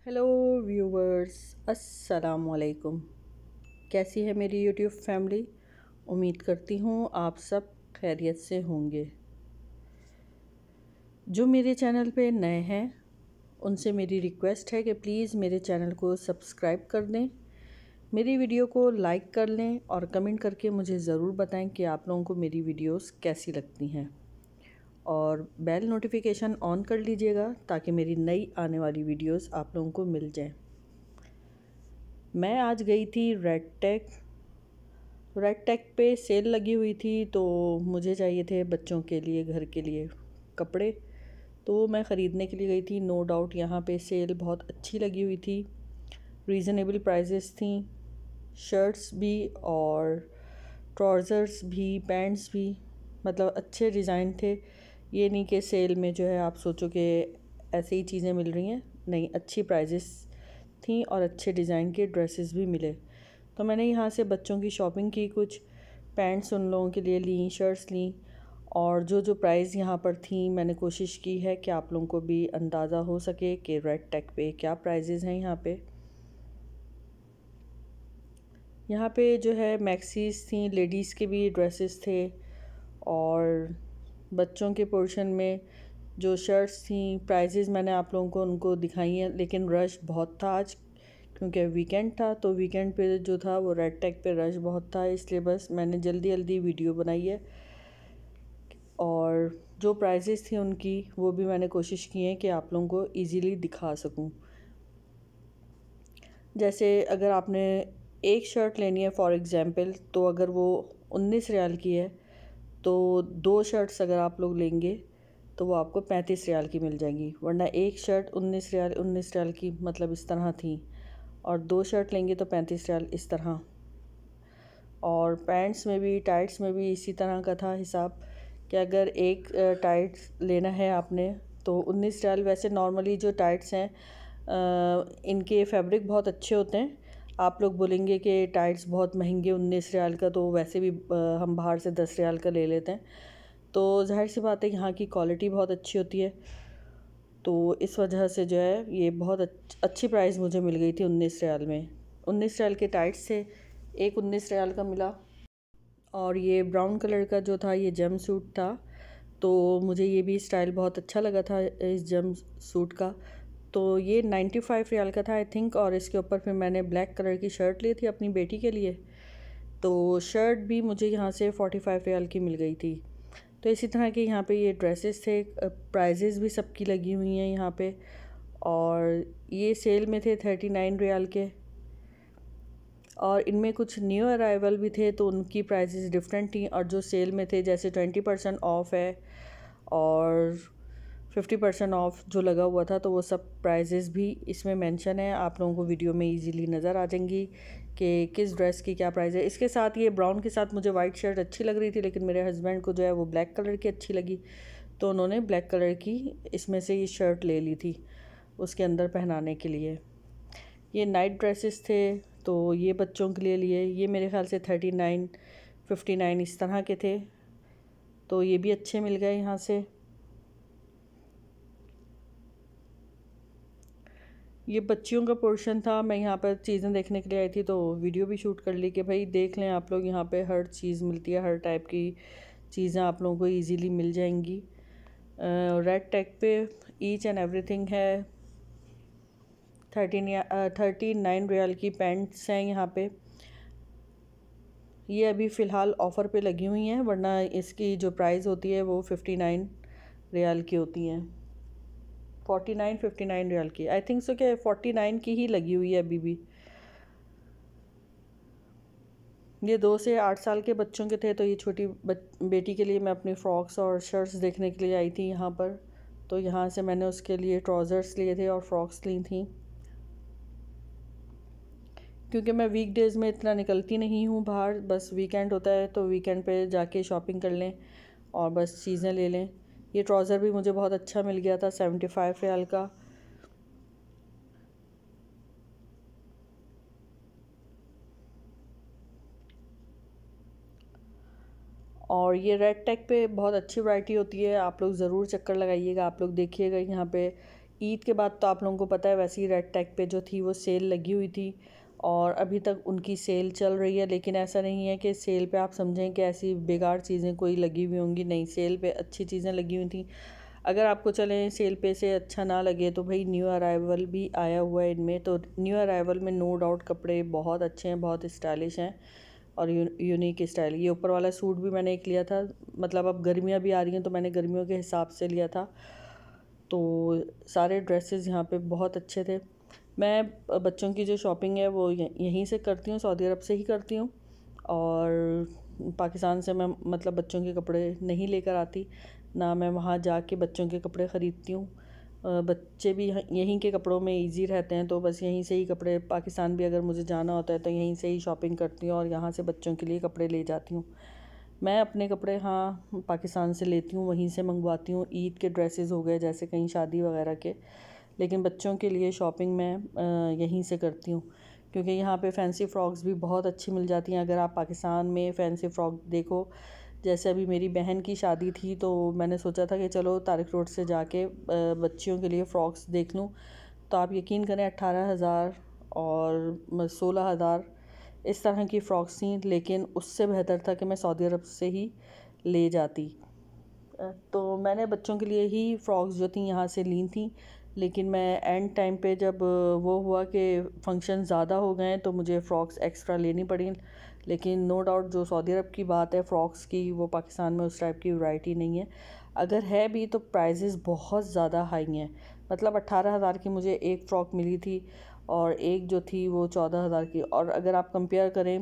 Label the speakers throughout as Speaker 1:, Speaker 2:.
Speaker 1: Hello viewers, अस्सलाम वालेकुम। कैसी है मेरी यूट्यूब फैमिली? उम्मीद करती हूँ आप सब खैरियत से होंगे। जो मेरे चैनल पे नए हैं उनसे मेरी रिक्वेस्ट है कि प्लीज़ मेरे चैनल को सब्सक्राइब कर दें, मेरी वीडियो को लाइक कर लें और कमेंट करके मुझे ज़रूर बताएं कि आप लोगों को मेरी वीडियोस कैसी लगती हैं। और बेल नोटिफिकेशन ऑन कर लीजिएगा ताकि मेरी नई आने वाली वीडियोस आप लोगों को मिल जाएं। मैं आज गई थी रेड टेक पे सेल लगी हुई थी, तो मुझे चाहिए थे बच्चों के लिए, घर के लिए कपड़े। तो मैं ख़रीदने के लिए गई थी। नो डाउट यहाँ पे सेल बहुत अच्छी लगी हुई थी, रीज़नेबल प्राइजेस थी। शर्ट्स भी और ट्राउज़र्स भी, पैंट्स भी, मतलब अच्छे डिज़ाइन थे। ये नहीं कि सेल में जो है आप सोचो कि ऐसे ही चीज़ें मिल रही हैं, नहीं, अच्छी प्राइजेस थी और अच्छे डिज़ाइन के ड्रेसेस भी मिले। तो मैंने यहाँ से बच्चों की शॉपिंग की, कुछ पैंट्स उन लोगों के लिए ली, शर्ट्स ली, और जो प्राइस यहाँ पर थी मैंने कोशिश की है कि आप लोगों को भी अंदाज़ा हो सके कि रेड टेक पे क्या प्राइजेज़ हैं। यहाँ पे जो है मैक्सीज थी, लेडीज़ के भी ड्रेसेस थे, और बच्चों के पोर्शन में जो शर्ट्स थी, प्राइजेज़ मैंने आप लोगों को उनको दिखाई हैं। लेकिन रश बहुत था आज, क्योंकि वीकेंड था। तो वीकेंड पे जो था वो रेड टेक पे रश बहुत था, इसलिए बस मैंने जल्दी जल्दी वीडियो बनाई है। और जो प्राइजेज़ थी उनकी वो भी मैंने कोशिश की है कि आप लोगों को इजीली दिखा सकूं। जैसे अगर आपने एक शर्ट लेनी है फॉर एग्ज़ाम्पल, तो अगर वो 19 रियाल की है, तो 2 शर्ट्स अगर आप लोग लेंगे तो वो आपको 35 रियाल की मिल जाएंगी। वरना एक शर्ट 19 रियाल की, मतलब इस तरह थी, और 2 शर्ट लेंगे तो 35 रियाल, इस तरह। और पैंट्स में भी, टाइट्स में भी इसी तरह का था हिसाब कि अगर एक टाइट्स लेना है आपने तो 19 रियाल। वैसे नॉर्मली जो टाइट्स हैं इनके फैब्रिक बहुत अच्छे होते हैं। आप लोग बोलेंगे कि टाइट्स बहुत महंगे 19 रियाल का, तो वैसे भी हम बाहर से 10 रियाल का ले लेते हैं। तो जाहिर सी बात है यहाँ की क्वालिटी बहुत अच्छी होती है, तो इस वजह से जो है ये बहुत अच्छी प्राइस मुझे मिल गई थी 19 रियाल में। 19 रियाल के टाइट्स थे, एक 19 रियाल का मिला। और ये ब्राउन कलर का जो था ये जम सूट था, तो मुझे ये भी स्टाइल बहुत अच्छा लगा था इस जम सूट का। तो ये 95 रियाल का था आई थिंक। और इसके ऊपर फिर मैंने ब्लैक कलर की शर्ट ली थी अपनी बेटी के लिए, तो शर्ट भी मुझे यहाँ से 45 रियाल की मिल गई थी। तो इसी तरह के यहाँ पे ये ड्रेसेस थे, प्राइजेज़ भी सबकी लगी हुई हैं यहाँ पे। और ये सेल में थे 39 रियाल के, और इनमें कुछ न्यू अराइवल भी थे, तो उनकी प्राइसेस डिफरेंट थी। और जो सेल में थे, जैसे 20% ऑफ़ है और 50% ऑफ़ जो लगा हुआ था, तो वो सब प्राइजेस भी इसमें मेंशन है। आप लोगों को वीडियो में इजीली नज़र आ जाएंगी कि किस ड्रेस की क्या प्राइस है। इसके साथ, ये ब्राउन के साथ मुझे वाइट शर्ट अच्छी लग रही थी, लेकिन मेरे हस्बैंड को जो है वो ब्लैक कलर की अच्छी लगी, तो उन्होंने ब्लैक कलर की इसमें से ये शर्ट ले ली थी उसके अंदर पहनाने के लिए। ये नाइट ड्रेसेस थे, तो ये बच्चों के लिए ये मेरे ख़्याल से 39, 59 इस तरह के थे, तो ये भी अच्छे मिल गए यहाँ से। ये बच्चियों का पोर्शन था। मैं यहाँ पर चीज़ें देखने के लिए आई थी, तो वीडियो भी शूट कर ली कि भाई देख लें आप लोग, यहाँ पे हर चीज़ मिलती है, हर टाइप की चीज़ें आप लोगों को इजीली मिल जाएंगी। रेड टेक पे ईच एंड एवरीथिंग है। 39 रियाल की पैंट्स हैं यहाँ पे। ये अभी फ़िलहाल ऑफ़र पे लगी हुई हैं, वरना इसकी जो प्राइस होती है वो 59 रियाल की होती हैं। 49-59 रियाल की, आई थिंक सो कि 49 की ही लगी हुई है अभी भी। ये 2 से 8 साल के बच्चों के थे, तो ये छोटी बेटी के लिए मैं अपनी फ़्रॉक्स और शर्ट्स देखने के लिए आई थी यहाँ पर। तो यहाँ से मैंने उसके लिए ट्राउज़र्स लिए थे और फ्रॉक्स ली थी, क्योंकि मैं वीकडेज़ में इतना निकलती नहीं हूँ बाहर, बस वीकेंड होता है तो वीकेंड पे जाके शॉपिंग कर लें और बस चीज़ें ले लें। ये ट्राउज़र भी मुझे बहुत अच्छा मिल गया था 75 रियाल का। और ये रेड टेक पे बहुत अच्छी वैरायटी होती है, आप लोग ज़रूर चक्कर लगाइएगा। आप लोग देखिएगा यहाँ पे ईद के बाद तो आप लोगों को पता है वैसे ही रेड टैग पे जो थी वो सेल लगी हुई थी और अभी तक उनकी सेल चल रही है। लेकिन ऐसा नहीं है कि सेल पे आप समझें कि ऐसी बेकार चीज़ें कोई लगी हुई होंगी, नहीं, सेल पे अच्छी चीज़ें लगी हुई थी। अगर आपको चलें सेल पे से अच्छा ना लगे तो भाई न्यू अराइवल भी आया हुआ है इनमें, तो न्यू अराइवल में नो डाउट कपड़े बहुत अच्छे हैं, बहुत स्टाइलिश हैं और यूनिक स्टाइल। ये ऊपर वाला सूट भी मैंने एक लिया था, मतलब अब गर्मियाँ भी आ रही हैं तो मैंने गर्मियों के हिसाब से लिया था। तो सारे ड्रेसेस यहाँ पे बहुत अच्छे थे। मैं बच्चों की जो शॉपिंग है वो यहीं से करती हूँ, सऊदी अरब से ही करती हूँ और पाकिस्तान से मैं मतलब बच्चों के कपड़े नहीं लेकर आती, ना मैं वहाँ जाके बच्चों के कपड़े ख़रीदती हूँ। बच्चे भी यहीं के कपड़ों में इजी रहते हैं तो बस यहीं से ही कपड़े, पाकिस्तान भी अगर मुझे जाना होता है तो यहीं से ही शॉपिंग करती हूँ और यहाँ से बच्चों के लिए कपड़े ले जाती हूँ। मैं अपने कपड़े हाँ पाकिस्तान से लेती हूँ, वहीं से मंगवाती हूँ। ईद के ड्रेसेस हो गए जैसे कहीं शादी वगैरह के, लेकिन बच्चों के लिए शॉपिंग मैं यहीं से करती हूँ क्योंकि यहाँ पे फैंसी फ़्रॉक्स भी बहुत अच्छी मिल जाती हैं। अगर आप पाकिस्तान में फ़ैंसी फ़्रॉक देखो, जैसे अभी मेरी बहन की शादी थी तो मैंने सोचा था कि चलो तारिक रोड से जाके बच्चियों के लिए फ़्रॉक्स देख लूँ, तो आप यकीन करें 18,000 और 16,000 इस तरह की फ़्रॉक्स थी। लेकिन उससे बेहतर था कि मैं सऊदी अरब से ही ले जाती। तो मैंने बच्चों के लिए ही फ़्रॉक्स जो थी यहाँ से ली थी, लेकिन मैं एंड टाइम पे जब वो हुआ कि फ़ंक्शन ज़्यादा हो गए तो मुझे फ़्रॉक्स एक्स्ट्रा लेनी पड़ी। लेकिन नो डाउट जो सऊदी अरब की बात है फ़्रॉक्स की, वो पाकिस्तान में उस टाइप की वैरायटी नहीं है। अगर है भी तो प्राइजेज़ बहुत ज़्यादा हाई हैं। मतलब 18,000 की मुझे एक फ़्रॉक मिली थी और एक जो थी वो 14,000 की, और अगर आप कंपेयर करें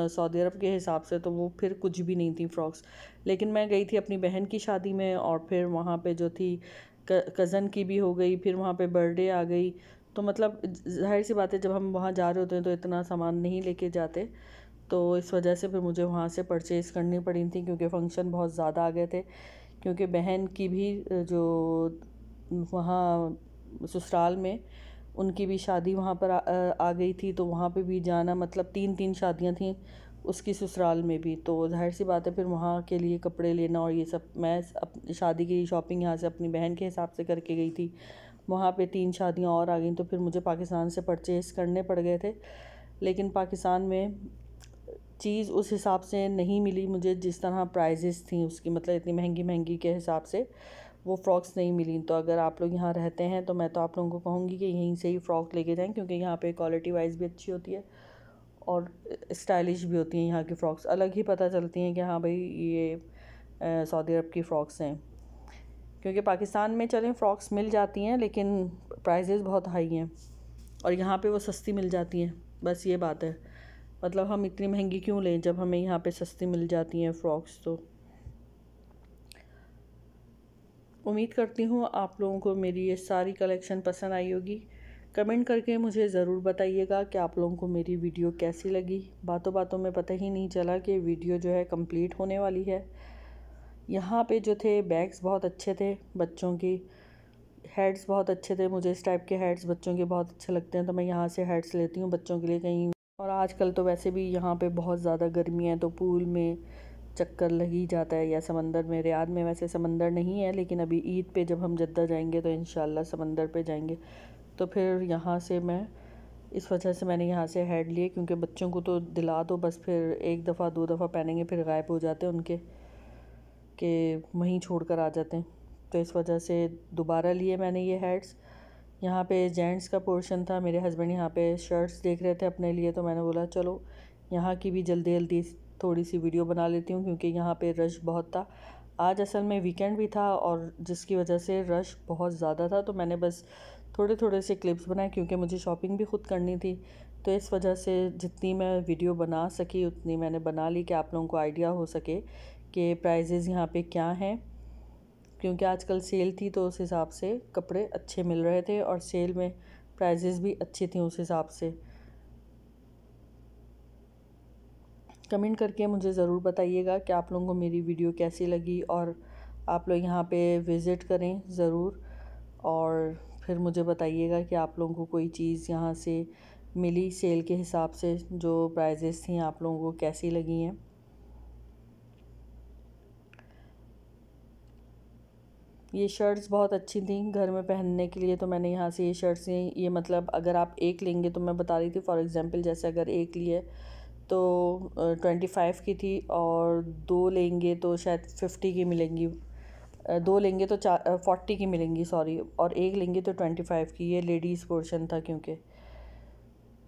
Speaker 1: सऊदी अरब के हिसाब से तो वो फिर कुछ भी नहीं थी फ़्रॉक्स। लेकिन मैं गई थी अपनी बहन की शादी में और फिर वहाँ पे जो थी कज़न की भी हो गई, फिर वहाँ पे बर्थडे आ गई, तो मतलब ज़ाहिर सी बात है जब हम वहाँ जा रहे होते हैं तो इतना सामान नहीं लेके जाते। तो इस वजह से फिर मुझे वहाँ से परचेज़ करनी पड़ी थी क्योंकि फ़ंक्शन बहुत ज़्यादा आ गए थे। क्योंकि बहन की भी जो वहाँ ससुराल में उनकी भी शादी वहाँ पर आ गई थी, तो वहाँ पे भी जाना, मतलब 3-3 शादियाँ थीं उसकी ससुराल में भी, तो ज़ाहिर सी बात है फिर वहाँ के लिए कपड़े लेना और ये सब। मैं अपनी शादी की शॉपिंग यहाँ से अपनी बहन के हिसाब से करके गई थी, वहाँ पे 3 शादियाँ और आ गई तो फिर मुझे पाकिस्तान से परचेज़ करने पड़ गए थे। लेकिन पाकिस्तान में चीज़ उस हिसाब से नहीं मिली मुझे जिस तरह प्राइजेस थी उसकी, मतलब इतनी महंगी महंगी के हिसाब से वो फ़्रॉक्स नहीं मिली। तो अगर आप लोग यहाँ रहते हैं तो मैं तो आप लोगों को कहूँगी कि यहीं से ही फ़्रॉक लेके जाएं क्योंकि यहाँ पे क्वालिटी वाइज भी अच्छी होती है और स्टाइलिश भी होती हैं। यहाँ की फ़्रॉक्स अलग ही पता चलती हैं कि हाँ भाई ये सऊदी अरब की फ़्रॉक्स हैं। क्योंकि पाकिस्तान में चलें फ़्रॉक्स मिल जाती हैं लेकिन प्राइजेज़ बहुत हाई हैं और यहाँ पे वो सस्ती मिल जाती हैं, बस ये बात है। मतलब हम इतनी महंगी क्यों लें जब हमें यहाँ पे सस्ती मिल जाती हैं फ़्रॉक्स। तो उम्मीद करती हूँ आप लोगों को मेरी ये सारी कलेक्शन पसंद आई होगी। कमेंट करके मुझे ज़रूर बताइएगा कि आप लोगों को मेरी वीडियो कैसी लगी। बातों बातों में पता ही नहीं चला कि वीडियो जो है कंप्लीट होने वाली है। यहाँ पे जो थे बैग्स बहुत अच्छे थे, बच्चों की हेड्स बहुत अच्छे थे, मुझे इस टाइप के हेड्स बच्चों के बहुत अच्छे लगते हैं तो मैं यहाँ से हेड्स लेती हूँ बच्चों के लिए कहीं। और आजकल तो वैसे भी यहाँ पे बहुत ज़्यादा गर्मी है तो पूल में चक्कर लग ही जाता है, या समंदर में। रियाद में वैसे समंदर नहीं है लेकिन अभी ईद पे जब हम जद्दा जाएंगे तो इंशाल्लाह समंदर पे जाएंगे, तो फिर यहाँ से मैं इस वजह से मैंने यहाँ से हेड लिए क्योंकि बच्चों को तो दिला दो बस, फिर एक दफ़ा 2 दफ़ा पहनेंगे फिर गायब हो जाते हैं उनके कि वहीं छोड़ कर आ जाते हैं। तो इस वजह से दोबारा लिए मैंने ये हेड्स। यहाँ पे जेंट्स का पोर्शन था, मेरे हस्बैंड यहाँ पे शर्ट्स देख रहे थे अपने लिए, तो मैंने बोला चलो यहाँ की भी जल्दी जल्दी थोड़ी सी वीडियो बना लेती हूँ क्योंकि यहाँ पे रश बहुत था। आज असल में वीकेंड भी था और जिसकी वजह से रश बहुत ज़्यादा था, तो मैंने बस थोड़े थोड़े से क्लिप्स बनाए क्योंकि मुझे शॉपिंग भी ख़ुद करनी थी। तो इस वजह से जितनी मैं वीडियो बना सकी उतनी मैंने बना ली कि आप लोगों को आइडिया हो सके कि प्राइजेज़ यहाँ पे क्या हैं। क्योंकि आजकल सेल थी तो उस हिसाब से कपड़े अच्छे मिल रहे थे और सेल में प्राइजेज़ भी अच्छी थी उस हिसाब से। कमेंट करके मुझे ज़रूर बताइएगा कि आप लोगों को मेरी वीडियो कैसी लगी और आप लोग यहाँ पे विज़िट करें ज़रूर और फिर मुझे बताइएगा कि आप लोगों को कोई चीज़ यहाँ से मिली सेल के हिसाब से, जो प्राइजेज़ थी आप लोगों को कैसी लगी हैं। ये शर्ट्स बहुत अच्छी थी घर में पहनने के लिए, तो मैंने यहाँ से ये शर्ट्स ली। ये मतलब अगर आप एक लेंगे तो मैं बता रही थी फॉर एग्ज़ाम्पल, जैसे अगर एक लिए तो 25 की थी, और दो लेंगे तो शायद 50 की मिलेंगी। दो लेंगे तो 40 की मिलेंगी, सॉरी, और एक लेंगे तो 25 की। ये लेडीज़ पोर्शन था क्योंकि।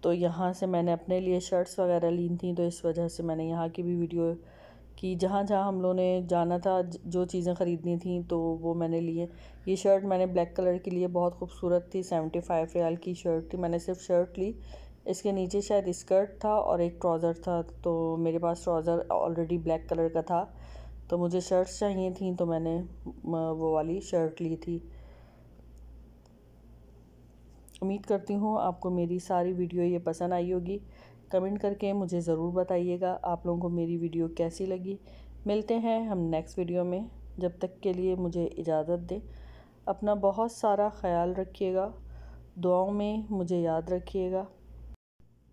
Speaker 1: तो यहाँ से मैंने अपने लिए शर्ट्स वगैरह ली थी, तो इस वजह से मैंने यहाँ की भी वीडियो कि जहाँ जहाँ हम लोगों ने जाना था, जो चीज़ें ख़रीदनी थी तो वो मैंने लिए। ये शर्ट मैंने ब्लैक कलर की लिए, बहुत खूबसूरत थी। 75 रियाल की शर्ट थी। मैंने सिर्फ शर्ट ली, इसके नीचे शायद स्कर्ट था और एक ट्राउज़र था, तो मेरे पास ट्राउज़र ऑलरेडी ब्लैक कलर का था, तो मुझे शर्ट्स चाहिए थी, तो मैंने वो वाली शर्ट ली थी। उम्मीद करती हूँ आपको मेरी सारी वीडियो ये पसंद आई होगी। कमेंट करके मुझे ज़रूर बताइएगा आप लोगों को मेरी वीडियो कैसी लगी। मिलते हैं हम नेक्स्ट वीडियो में, जब तक के लिए मुझे इजाज़त दें। अपना बहुत सारा ख़याल रखिएगा, दुआओं में मुझे याद रखिएगा।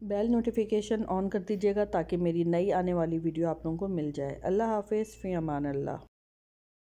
Speaker 1: बेल नोटिफिकेशन ऑन कर दीजिएगा ताकि मेरी नई आने वाली वीडियो आप लोगों को मिल जाए। अल्लाह हाफ़िज़, फ़ी अमान अल्लाह।